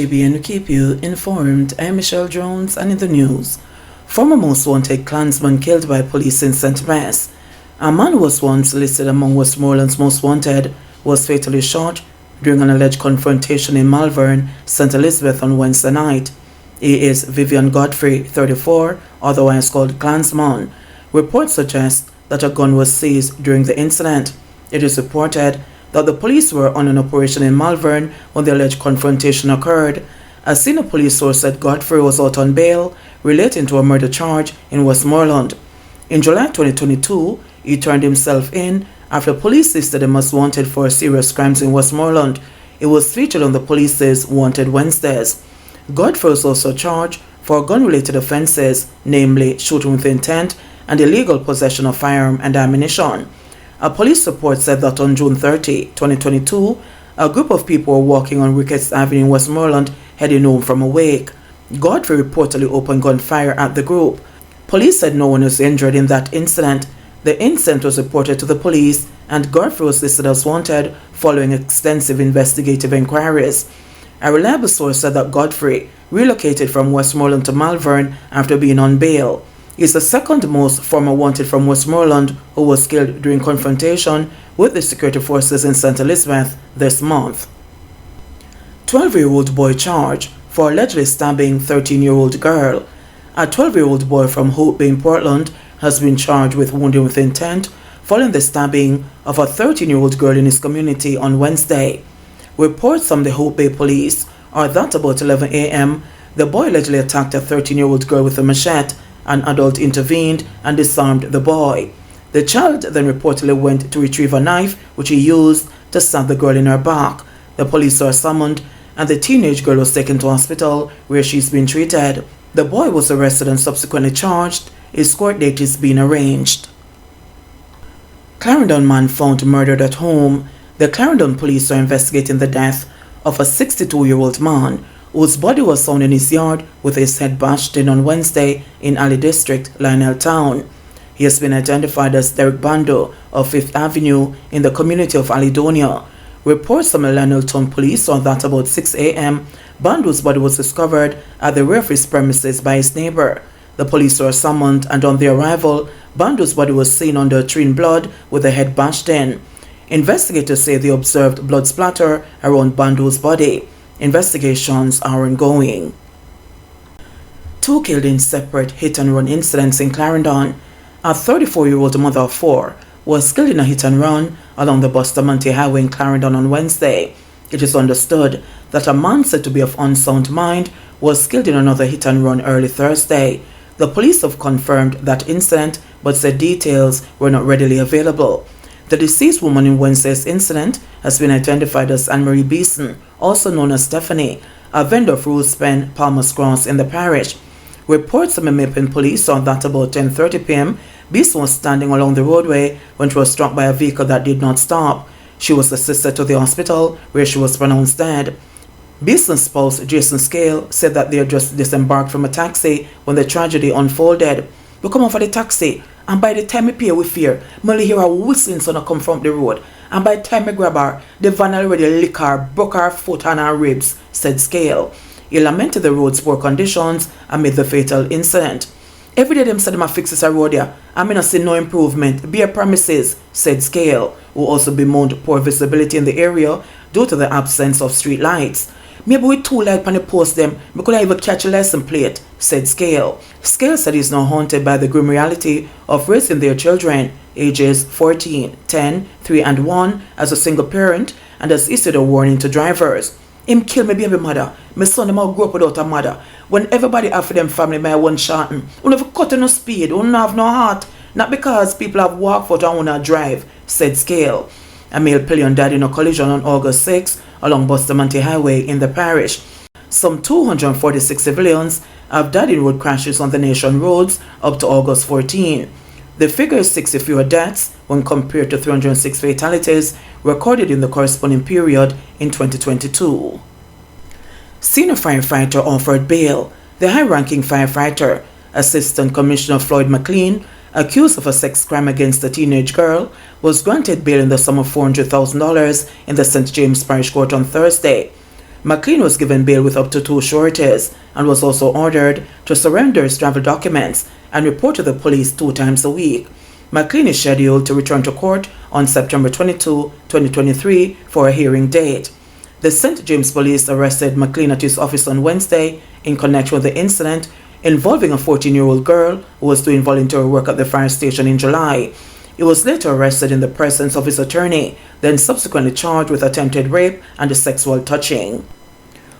JBNN will keep you informed. I am Michelle Jones, and in the news, former most wanted Clansman killed by police in St. Mass. A man who was once listed among Westmoreland's most wanted was fatally shot during an alleged confrontation in Malvern, St. Elizabeth on Wednesday night. He is Vivian Godfrey, 34, otherwise called Clansman. Reports suggest that a gun was seized during the incident. It is reported that the police were on an operation in Malvern when the alleged confrontation occurred. A senior police source said Godfrey was out on bail relating to a murder charge in Westmoreland. In July 2022, he turned himself in after police listed him as wanted for serious crimes in Westmoreland. It was featured on the police's Wanted Wednesdays. Godfrey was also charged for gun-related offences, namely shooting with intent and illegal possession of firearm and ammunition. A police report said that on June 30, 2022, a group of people were walking on Ricketts Avenue in Westmoreland heading home from a wake. Godfrey reportedly opened gunfire at the group. Police said no one was injured in that incident. The incident was reported to the police, and Godfrey was listed as wanted following extensive investigative inquiries. A reliable source said that Godfrey relocated from Westmoreland to Malvern after being on bail. He is the second most former wanted from Westmoreland who was killed during confrontation with the security forces in St. Elizabeth this month. 12-year-old boy charged for allegedly stabbing 13-year-old girl. A 12-year-old boy from Hope Bay in Portland has been charged with wounding with intent following the stabbing of a 13-year-old girl in his community on Wednesday. Reports from the Hope Bay police are that about 11 a.m., the boy allegedly attacked a 13-year-old girl with a machete. An adult intervened and disarmed the boy. The child then reportedly went to retrieve a knife, which he used to stab the girl in her back. The police were summoned, and the teenage girl was taken to hospital where she's been treated. The boy was arrested and subsequently charged. His court date is being arranged. Clarendon man found murdered at home. The Clarendon police are investigating the death of a 62-year-old man whose body was found in his yard with his head bashed in on Wednesday in Ali District, Lionel Town. He has been identified as Derek Bando of 5th Avenue in the community of Aledonia. Reports from the Lionel Town police are that about 6 a.m., Bando's body was discovered at the rear of his premises by his neighbor. The police were summoned, and on their arrival, Bando's body was seen under a tree in blood with the head bashed in. Investigators say they observed blood splatter around Bando's body. Investigations are ongoing. 2 killed in separate hit-and-run incidents in Clarendon. A 34-year-old mother of 4 was killed in a hit-and-run along the Bustamante Highway in Clarendon on Wednesday. It is understood that a man said to be of unsound mind was killed in another hit-and-run early Thursday. The police have confirmed that incident, but said details were not readily available. The deceased woman in Wednesday's incident has been identified as Anne-Marie Beeson, also known as Stephanie, a vendor of Rose Pen, Palmer's Cross in the parish. Reports from the Mappin police are that about 10:30 p.m., Beeson was standing along the roadway when she was struck by a vehicle that did not stop. She was assisted to the hospital, where she was pronounced dead. Beeson's spouse, Jason Scale, said that they had just disembarked from a taxi when the tragedy unfolded. "We come off of the taxi, and by the time we pay with fear, Molly hear a whistling sound come from the road. And by the time I grab her, the van already lick her, broke her foot and her ribs," said Scale. He lamented the road's poor conditions amid the fatal incident. "Every day them said them a fix this road here. I mean I see no improvement. Bare promises," said Scale, who also bemoaned poor visibility in the area due to the absence of street lights. "Maybe with too light on the post them, we could even catch a license plate," said Scale. Scale said he's now haunted by the grim reality of raising their children, ages 14, 10, 3 and 1, as a single parent, and has issued a warning to drivers. "Him kill me baby mother. My son him all grow up without a mother. When everybody after them family my one shorten. You never cut no speed, you don't have no heart. Not because people have walked foot and wanna drive," said Scale. A male pillion died in a collision on August 6 along Bustamante Highway in the parish. Some 246 civilians have died in road crashes on the nation roads up to August 14. The figure is 60 fewer deaths when compared to 306 fatalities recorded in the corresponding period in 2022. Senior firefighter offered bail. The high-ranking firefighter, Assistant Commissioner Floyd McLean, accused of a sex crime against a teenage girl, was granted bail in the sum of $400,000 in the St. James Parish Court on Thursday. McLean was given bail with up to 2 sureties and was also ordered to surrender his travel documents and report to the police 2 times a week. McLean is scheduled to return to court on September 22, 2023 for a hearing date. The St. James Police arrested McLean at his office on Wednesday in connection with the incident involving a 14-year-old girl who was doing voluntary work at the fire station in July. He was later arrested in the presence of his attorney, then subsequently charged with attempted rape and sexual touching.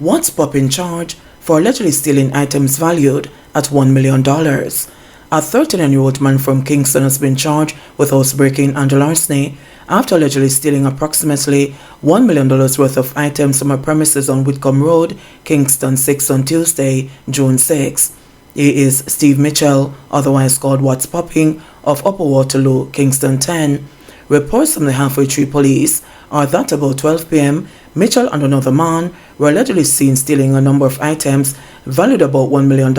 What's popping charge for allegedly stealing items valued at $1 million. A 13-year-old man from Kingston has been charged with housebreaking and larceny after allegedly stealing approximately $1 million worth of items from a premises on Whitcomb Road, Kingston 6 on Tuesday, June 6. He is Steve Mitchell, otherwise called What's Popping, of Upper Waterloo, Kingston 10. Reports from the Halfway Tree Police are that about 12 p.m., Mitchell and another man were allegedly seen stealing a number of items valued about $1 million.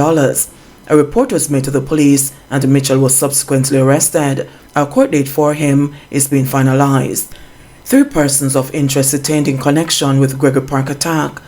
A report was made to the police and Mitchell was subsequently arrested. A court date for him is being finalized. 3 persons of interest detained in connection with Gregory Park attack.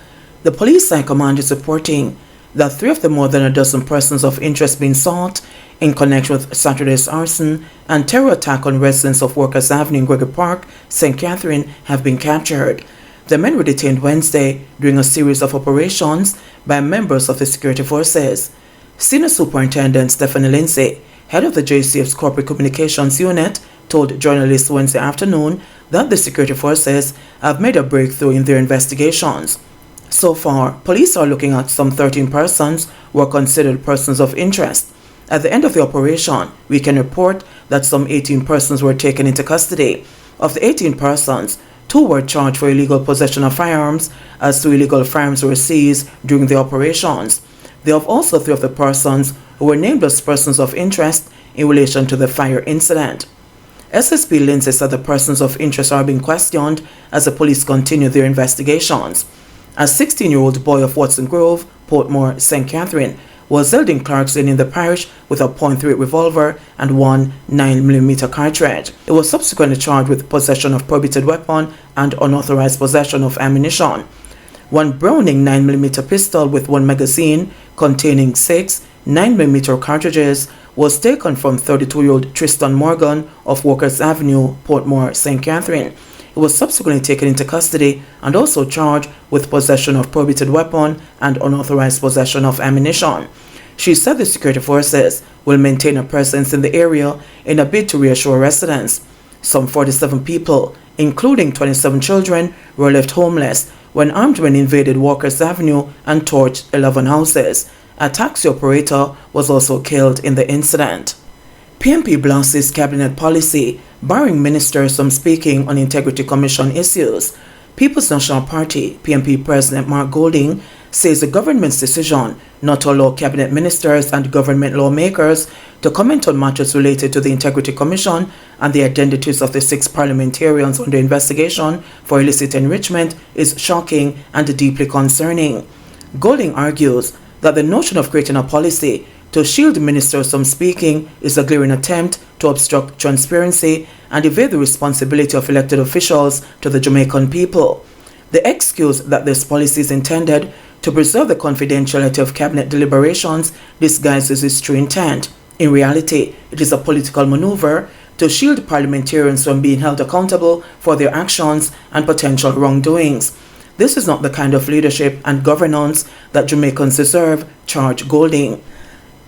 The police high command is reporting that 3 of the more than a dozen persons of interest being sought in connection with Saturday's arson and terror attack on residents of Workers Avenue in Gregory Park, St. Catherine, have been captured. The men were detained Wednesday during a series of operations by members of the security forces. Senior Superintendent Stephanie Lindsay, head of the JCF's Corporate Communications Unit, told journalists Wednesday afternoon that the security forces have made a breakthrough in their investigations. So far, police are looking at some 13 persons who are considered persons of interest. At the end of the operation, we can report that some 18 persons were taken into custody. Of the 18 persons, 2 were charged for illegal possession of firearms, as 2 illegal firearms were seized during the operations. There are also 3 of the persons who were named as persons of interest in relation to the fire incident. SSP Lindsay said the persons of interest are being questioned as the police continue their investigations. A 16-year-old boy of Watson Grove, Portmore, St. Catherine, was held in Clarkson in the parish with a .38 revolver and 1 9mm cartridge. He was subsequently charged with possession of prohibited weapon and unauthorized possession of ammunition. 1 Browning 9mm pistol with 1 magazine containing 6 9mm cartridges was taken from 32-year-old Tristan Morgan of Workers Avenue, Portmore, St. Catherine. He was subsequently taken into custody and also charged with possession of prohibited weapon and unauthorized possession of ammunition. She said the security forces will maintain a presence in the area in a bid to reassure residents. Some 47 people, including 27 children, were left homeless when armed men invaded Walker's Avenue and torched 11 houses. A taxi operator was also killed in the incident. PNP blasts cabinet policy, barring ministers from speaking on Integrity Commission issues. People's National Party, PNP President Mark Golding, says the government's decision not to allow cabinet ministers and government lawmakers to comment on matters related to the Integrity Commission and the identities of the 6 parliamentarians under investigation for illicit enrichment is shocking and deeply concerning. Golding argues that the notion of creating a policy to shield ministers from speaking is a glaring attempt to obstruct transparency and evade the responsibility of elected officials to the Jamaican people. The excuse that this policy is intended to preserve the confidentiality of cabinet deliberations disguises its true intent. In reality, it is a political maneuver to shield parliamentarians from being held accountable for their actions and potential wrongdoings. This is not the kind of leadership and governance that Jamaicans deserve, charged Golding.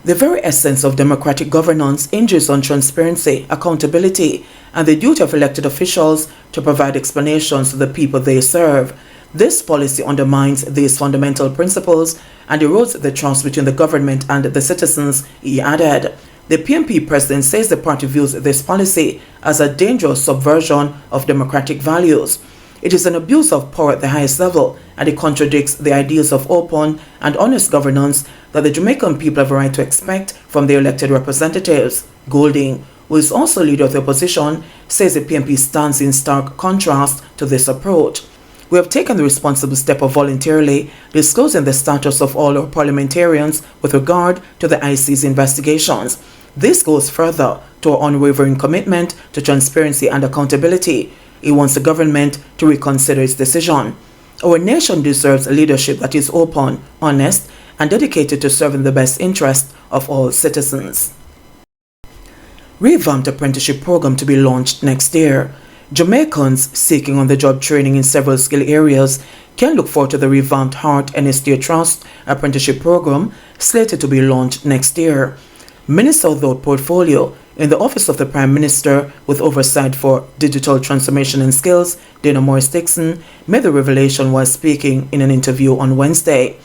The very essence of democratic governance hinges on transparency, accountability, and the duty of elected officials to provide explanations to the people they serve. This policy undermines these fundamental principles and erodes the trust between the government and the citizens, he added. The PNP president says the party views this policy as a dangerous subversion of democratic values. It is an abuse of power at the highest level, and it contradicts the ideas of open and honest governance that the Jamaican people have a right to expect from their elected representatives. Golding, who is also leader of the opposition, says the PNP stands in stark contrast to this approach. We have taken the responsible step of voluntarily disclosing the status of all our parliamentarians with regard to the IC's investigations. This goes further to our unwavering commitment to transparency and accountability. He wants the government to reconsider its decision. Our nation deserves a leadership that is open, honest, and dedicated to serving the best interest of all citizens. Revamped apprenticeship program to be launched next year. Jamaicans seeking on-the-job training in several skill areas can look forward to the revamped Heart and Estate Trust apprenticeship program slated to be launched next year. Minister without portfolio in the Office of the Prime Minister with oversight for digital transformation and skills, Dana Morris-Dixon, made the revelation while speaking in an interview on Wednesday.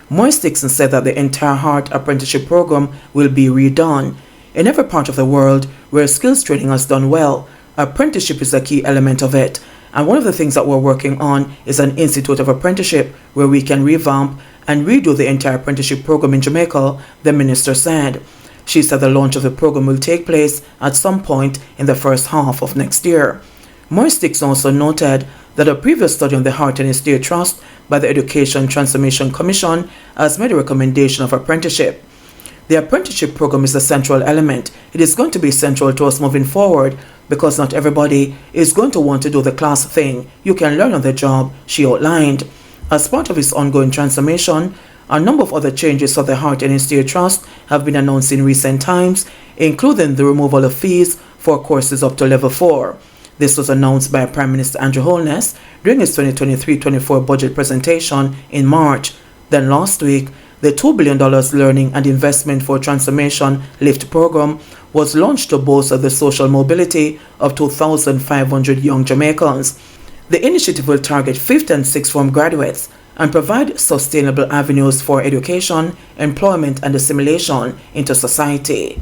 Morris-Dixon said that the entire Heart apprenticeship program will be redone. In every part of the world where skills training has done well, apprenticeship is a key element of it. And one of the things that we're working on is an Institute of Apprenticeship where we can revamp and redo the entire apprenticeship program in Jamaica, the minister said. She said the launch of the program will take place at some point in the first half of next year. Morris-Dixon also noted that a previous study on the Heart and Estate Trust by the Education Transformation Commission has made a recommendation of apprenticeship. The apprenticeship program is a central element. It is going to be central to us moving forward because not everybody is going to want to do the class thing. You can learn on the job, she outlined. As part of its ongoing transformation, a number of other changes for the Heart and Estate Trust have been announced in recent times, including the removal of fees for courses up to level 4. This was announced by Prime Minister Andrew Holness during his 2023-24 budget presentation in March. Then last week, the $2 billion Learning and Investment for Transformation LIFT program was launched to bolster the social mobility of 2,500 young Jamaicans. The initiative will target 5th and 6th form graduates and provide sustainable avenues for education, employment, and assimilation into society.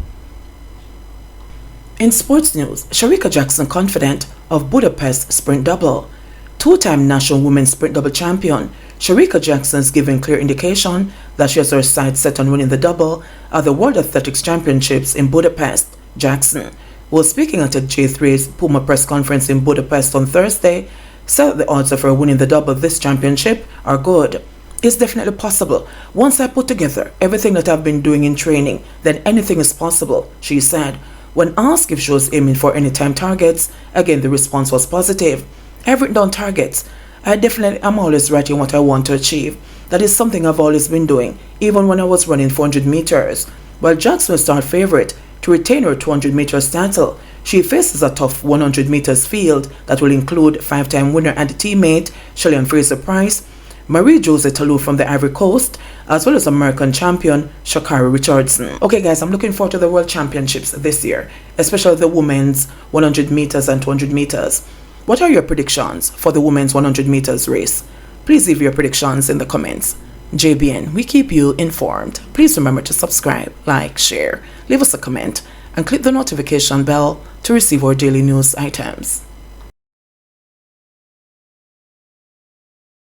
In sports news, Sharica Jackson confident of Budapest sprint double. Two-time national women's sprint double champion, Sharica Jackson is giving clear indication that she has her sights set on winning the double at the World Athletics Championships in Budapest. Jackson, who was speaking at a J3's Puma press conference in Budapest on Thursday, said that the odds of her winning the double this championship are good. It's definitely possible. Once I put together everything that I've been doing in training, then anything is possible, she said. When asked if she was aiming for any time targets, again the response was positive. I've written down targets. I definitely am always writing what I want to achieve. That is something I've always been doing, even when I was running 400 meters. While Jackson was our favorite to retain her 200 meters title, she faces a tough 100 meters field that will include 5-time winner and teammate Shelley Fraser-Price, Marie-Josée Talou from the Ivory Coast, as well as American champion Sha'Carri Richardson. Okay guys, I'm looking forward to the World Championships this year, especially the women's 100 meters and 200 meters. What are your predictions for the women's 100 meters race? Please leave your predictions in the comments. JBN, we keep you informed. Please remember to subscribe, like, share, leave us a comment, and click the notification bell to receive our daily news items.